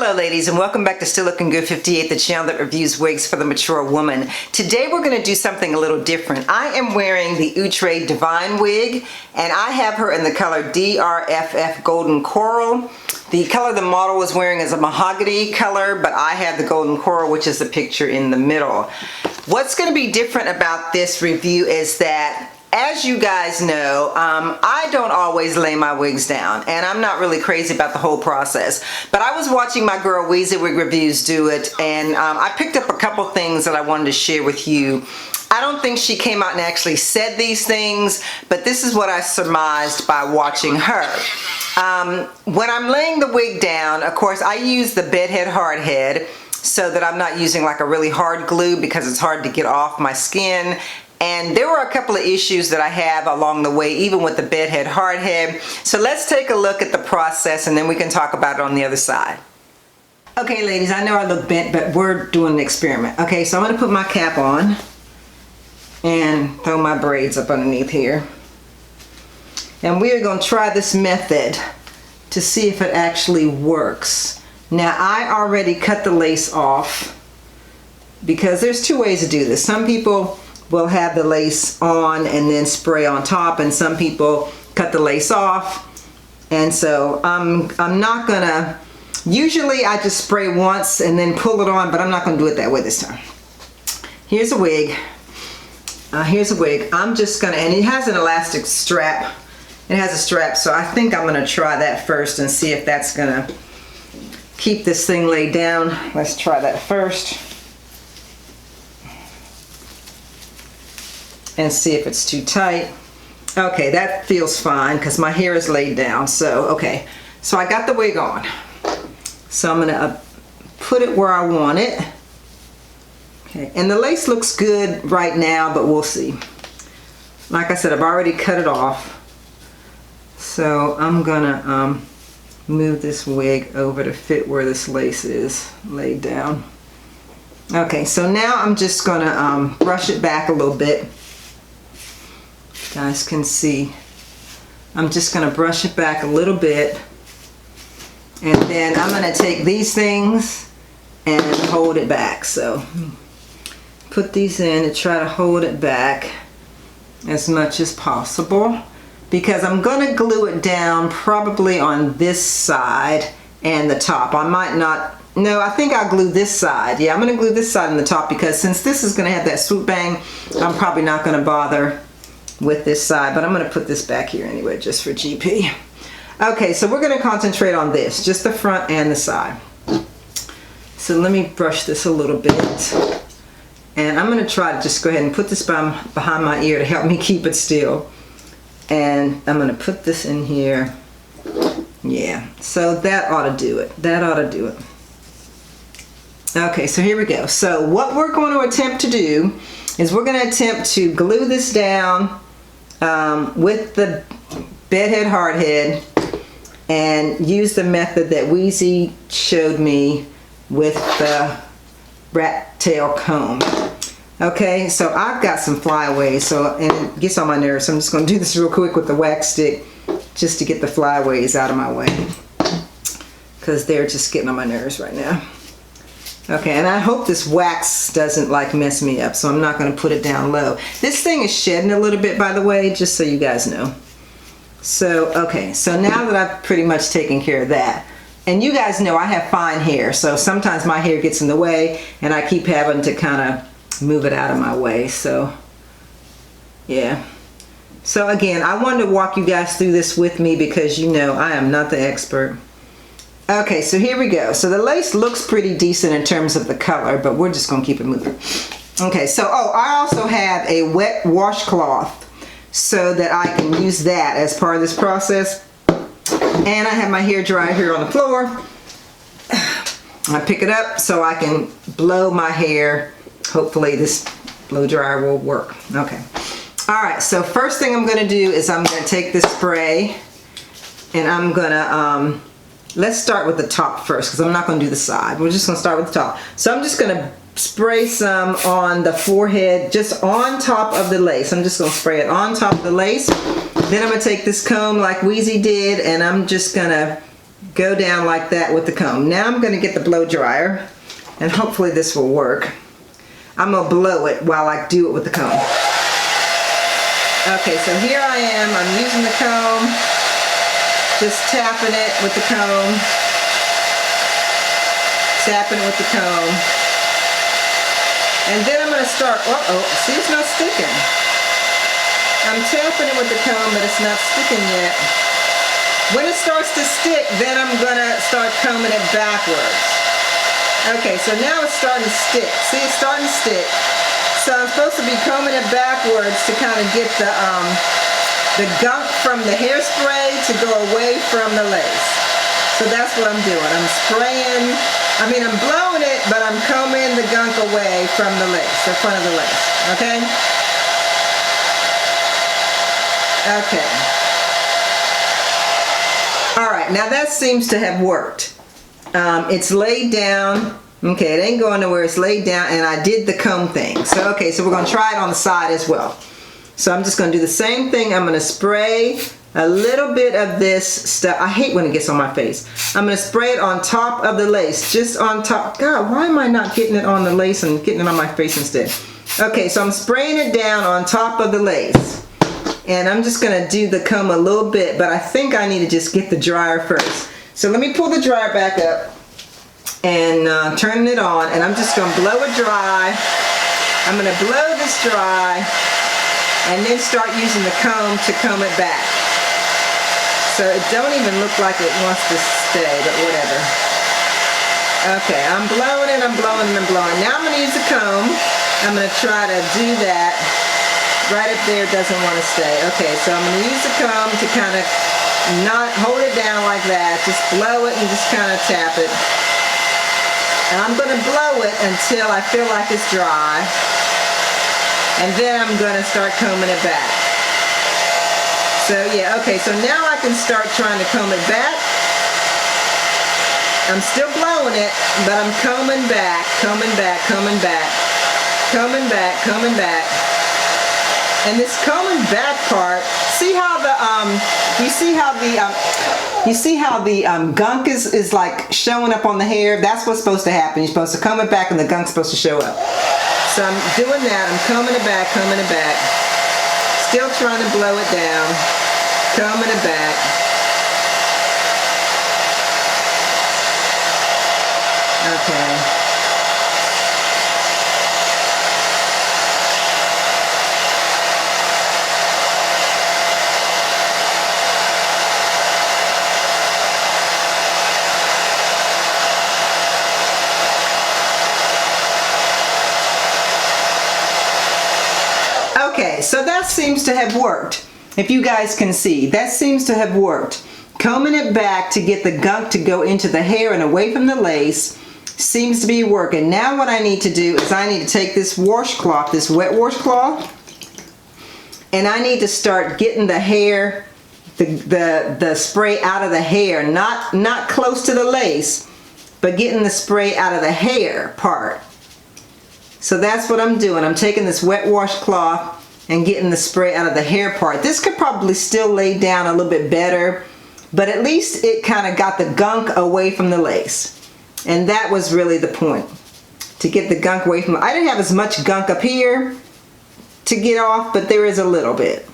Hello ladies, and welcome back to Still Looking Good 58, the channel that reviews wigs for the mature woman. Today we're going to do something a little different. I am wearing the OUTRE Divine wig, and I have her in the color DRFF Golden Coral. The color the model was wearing is a mahogany color, but I have the golden coral, which is the picture in the middle. What's going to be different about this review is that, as you guys know, I don't always lay my wigs down, and I'm not really crazy about the whole process. But I was watching my girl Weezy Wig Reviews do it, and I picked up a couple things that I wanted to share with you. I don't think she came out and actually said these things, but this is what I surmised by watching her. When I'm laying the wig down, of course, I use the bedhead hard head so that I'm not using like a really hard glue because it's hard to get off my skin. And there were a couple of issues that I have along the way, even with the bedhead hard head. So let's take a look at the process and then we can talk about it on the other side. Okay ladies, I know I look bent, but we're doing an experiment. Okay, so I'm gonna put my cap on and throw my braids up underneath here. And we're gonna try this method to see if it actually works. Now I already cut the lace off because there's two ways to do this. Some people will have the lace on and then spray on top, and some people cut the lace off. And so I'm not gonna, usually I just spray once and then pull it on, but I'm not gonna do it that way this time. Here's a wig. Here's a wig. I'm just gonna, and it has an elastic strap. It has a strap, so I think I'm gonna try that first and see if that's gonna keep this thing laid down. Let's try that first and see if it's too tight. Okay, that feels fine because my hair is laid down. So okay, so I got the wig on, so I'm gonna put it where I want it. Okay, and the lace looks good right now, but we'll see. Like I said, I've already cut it off, so I'm gonna move this wig over to fit where this lace is laid down. Okay, so now I'm just gonna brush it back a little bit. You guys can see, I'm just going to brush it back a little bit, and then I'm going to take these things and hold it back. So put these in to try to hold it back as much as possible, because I'm going to glue it down probably on this side and the top. I might not, no, I think I'll glue this side. Yeah, I'm going to glue this side and the top, because since this is going to have that swoop bang, I'm probably not going to bother with this side, but I'm going to put this back here anyway, just for GP. Okay, so we're going to concentrate on this, just the front and the side. So let me brush this a little bit, and I'm going to try to just go ahead and put this behind my ear to help me keep it still. And I'm going to put this in here. Yeah, so that ought to do it. That ought to do it. Okay, so here we go. So what we're going to attempt to do is we're going to attempt to glue this down with the bedhead hard head, and use the method that Weezy showed me with the rat tail comb. Okay, so I've got some flyaways, so, and it gets on my nerves, so I'm just going to do this real quick with the wax stick just to get the flyaways out of my way, because they're just getting on my nerves right now. Okay, and I hope this wax doesn't like mess me up, so I'm not going to put it down low. This thing is shedding a little bit, by the way, just so you guys know. So, okay, so now that I've pretty much taken care of that, and you guys know I have fine hair, so sometimes my hair gets in the way, and I keep having to kind of move it out of my way, so, yeah. So again, I wanted to walk you guys through this with me because you know I am not the expert. Okay, so here we go. So the lace looks pretty decent in terms of the color, but we're just gonna keep it moving. Okay, so I also have a wet washcloth so that I can use that as part of this process. And I have my hair dryer here on the floor. I pick it up so I can blow my hair. Hopefully this blow dryer will work. Okay. All right, so first thing I'm gonna do is I'm gonna take this spray, and I'm gonna, let's start with the top first, because I'm not going to do the side. We're just going to start with the top. So I'm just going to spray some on the forehead, just on top of the lace. I'm just going to spray it on top of the lace. Then I'm going to take this comb like Weezy did, and I'm just going to go down like that with the comb. Now I'm going to get the blow dryer, and hopefully this will work. I'm going to blow it while I do it with the comb. Okay, so here I am. I'm using the comb, just tapping it with the comb, tapping it with the comb. And then I'm going to start, see, it's not sticking. I'm tapping it with the comb, but it's not sticking yet. When it starts to stick, then I'm going to start combing it backwards. Okay, so now it's starting to stick. See, it's starting to stick. So I'm supposed to be combing it backwards to kind of get the gunk from the hairspray to go away from the lace. So that's what I'm doing. I'm spraying, I'm blowing it, but I'm combing the gunk away from the lace, the front of the lace, okay? Okay. All right, now that seems to have worked. It's laid down. Okay, it ain't going nowhere. It's laid down, and I did the comb thing. So, okay, so we're going to try it on the side as well. So I'm just going to do the same thing. I'm going to spray a little bit of this stuff. I hate when it gets on my face. I'm going to spray it on top of the lace, just on top. God, why am I not getting it on the lace and getting it on my face instead? Okay, so I'm spraying it down on top of the lace. And I'm just going to do the comb a little bit, but I think I need to just get the dryer first. So let me pull the dryer back up and turn it on, and I'm just going to blow it dry. I'm going to blow this dry and then start using the comb to comb it back. So it don't even look like it wants to stay, but whatever. Okay, I'm blowing it, I'm blowing it, I'm blowing. Now I'm going to use the comb. I'm going to try to do that. Right up there doesn't want to stay. Okay, so I'm going to use the comb to kind of not hold it down like that, just blow it and just kind of tap it. And I'm going to blow it until I feel like it's dry, and then I'm going to start combing it back. So yeah, okay, so now I can start trying to comb it back. I'm still blowing it, but I'm combing back, combing back, combing back, combing back, combing back. And this combing back part, see how the you see how the gunk is like showing up on the hair? That's what's supposed to happen. You're supposed to comb it back and the gunk's supposed to show up. So I'm doing that. I'm combing it back, combing it back. Still trying to blow it down, combing it back. Okay. Okay, so that seems to have worked. If you guys can see, that seems to have worked. Combing it back to get the gunk to go into the hair and away from the lace seems to be working. Now what I need to do is I need to take this washcloth, this wet washcloth, and I need to start getting the hair, the spray out of the hair, not close to the lace, but getting the spray out of the hair part. So that's what I'm doing. I'm taking this wet washcloth and getting the spray out of the hair part. This could probably still lay down a little bit better, but at least it kind of got the gunk away from the lace. And that was really the point, to get the gunk away from it. I didn't have as much gunk up here to get off, but there is a little bit.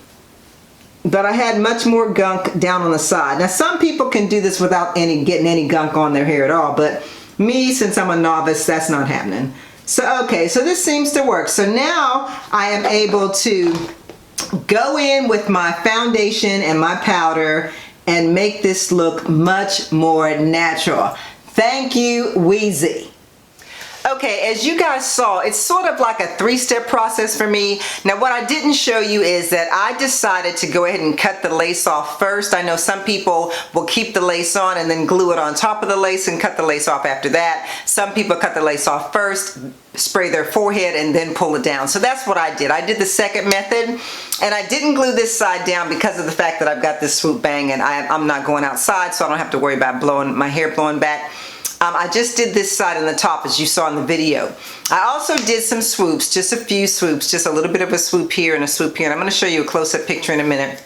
But I had much more gunk down on the side. Now some people can do this without getting any gunk on their hair at all, but me, since I'm a novice, that's not happening. So okay, so this seems to work. So now I am able to go in with my foundation and my powder and make this look much more natural. Thank you, Weezy. Okay, as you guys saw, it's sort of like a three-step process for me. Now what I didn't show you is that I decided to go ahead and cut the lace off first. I know some people will keep the lace on and then glue it on top of the lace and cut the lace off after that. Some people cut the lace off first, spray their forehead, and then pull it down. So that's what I did. I did the second method, and I didn't glue this side down because of the fact that I've got this swoop bang and I'm not going outside, so I don't have to worry about my hair blowing back. I just did this side on the top, as you saw in the video. I also did some swoops, just a few swoops, just a little bit of a swoop here and a swoop here. And I'm going to show you a close-up picture in a minute.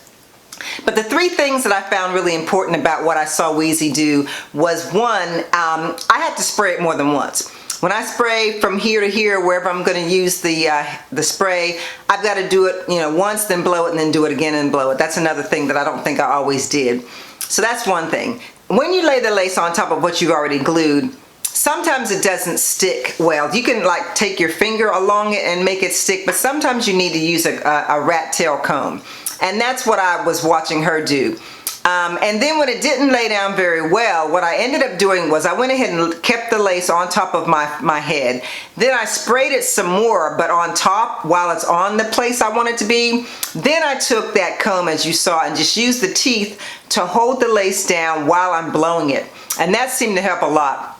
But the three things that I found really important about what I saw Weezy do was, one, I had to spray it more than once. When I spray from here to here, wherever I'm going to use the spray, I've got to do it, you know, once, then blow it, and then do it again and blow it. That's another thing that I don't think I always did. So that's one thing. When you lay the lace on top of what you've already glued, sometimes it doesn't stick well. You can like take your finger along it and make it stick, but sometimes you need to use a rat tail comb. And that's what I was watching her do. And then when it didn't lay down very well, what I ended up doing was I went ahead and kept the lace on top of my head. Then I sprayed it some more, but on top while it's on the place I want it to be. Then I took that comb, as you saw, and just used the teeth to hold the lace down while I'm blowing it. And that seemed to help a lot.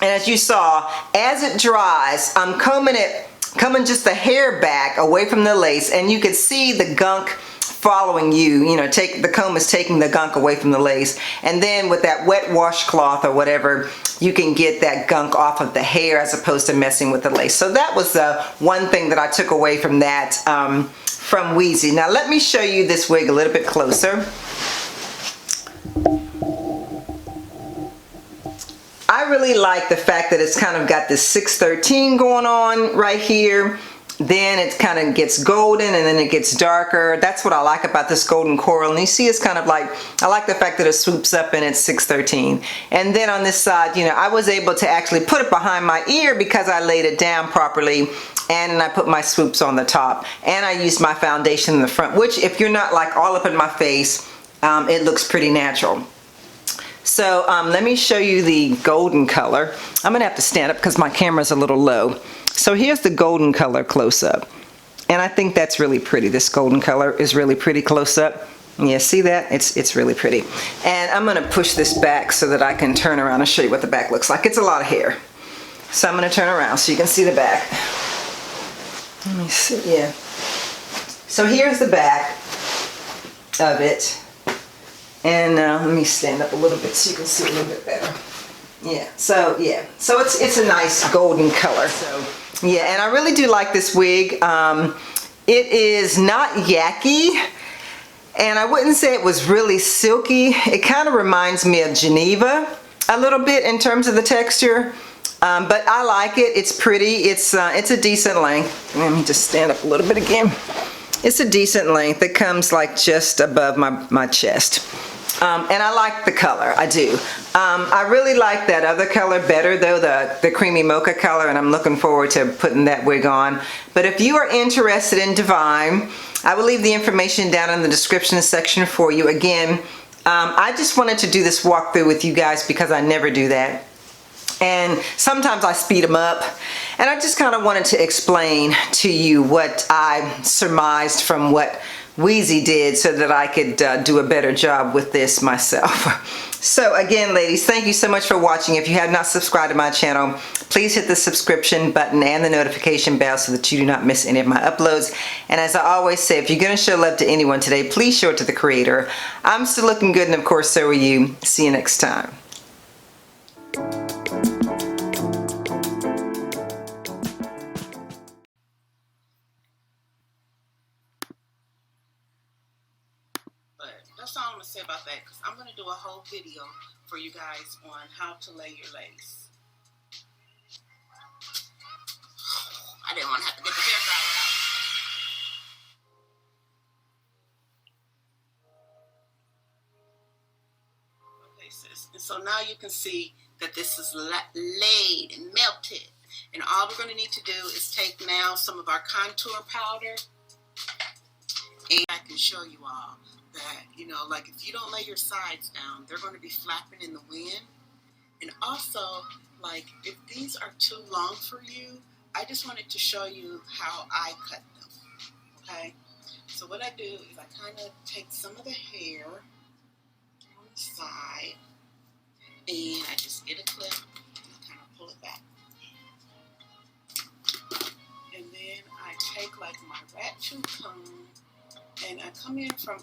And as you saw, as it dries, I'm combing just the hair back away from the lace, and you can see the gunk following you. You know, the comb is taking the gunk away from the lace, and then with that wet washcloth or whatever, you can get that gunk off of the hair as opposed to messing with the lace. So that was the one thing that I took away from that from Weezy. Now let me show you this wig a little bit closer. I really like the fact that it's kind of got this 613 going on right here. Then it kind of gets golden, and then it gets darker. That's what I like about this golden coral. And you see, it's kind of like, I like the fact that it swoops up and it's 613. And then on this side, you know, I was able to actually put it behind my ear because I laid it down properly, and I put my swoops on the top, and I used my foundation in the front, which if you're not like all up in my face, it looks pretty natural. So let me show you the golden color. I'm gonna have to stand up because my camera's a little low. So here's the golden color close up. And I think that's really pretty. This golden color is really pretty close up. Yeah, see that? It's really pretty. And I'm gonna push this back so that I can turn around and show you what the back looks like. It's a lot of hair. So I'm gonna turn around so you can see the back. Let me see, yeah. So here's the back of it. And let me stand up a little bit so you can see a little bit better. Yeah, so it's a nice golden color. So yeah, and I really do like this wig. It is not yucky, and I wouldn't say it was really silky. It kind of reminds me of Geneva a little bit in terms of the texture, but I like it. It's pretty. It's a decent length. Let me just stand up a little bit again. It's a decent length. It comes like just above my chest. And I like the color, I do. I really like that other color better though, the creamy mocha color, and I'm looking forward to putting that wig on. But if you are interested in Divine, I will leave the information down in the description section for you. Again, I just wanted to do this walkthrough with you guys because I never do that. And sometimes I speed them up, and I just kind of wanted to explain to you what I surmised from what Weezy did so that I could do a better job with this myself. So again, ladies, thank you so much for watching. If you have not subscribed to my channel, please hit the subscription button and the notification bell so that you do not miss any of my uploads. And as I always say, if you're going to show love to anyone today, please show it to the creator. I'm still looking good, and of course, so are you. See you next time. That's all I'm going to say about that, because I'm going to do a whole video for you guys on how to lay your lace. I didn't want to have to get the hair dryer out. Okay, sis. And so now you can see that this is laid and melted. And all we're going to need to do is take now some of our contour powder. And I can show you all that, you know, like if you don't lay your sides down, they're going to be flapping in the wind. And also, like, if these are too long for you, I just wanted to show you how I cut them, okay? So what I do is I kind of take some of the hair on the side, and I just get a clip and kind of pull it back. And then I take, like, my rat tooth comb, and I come in from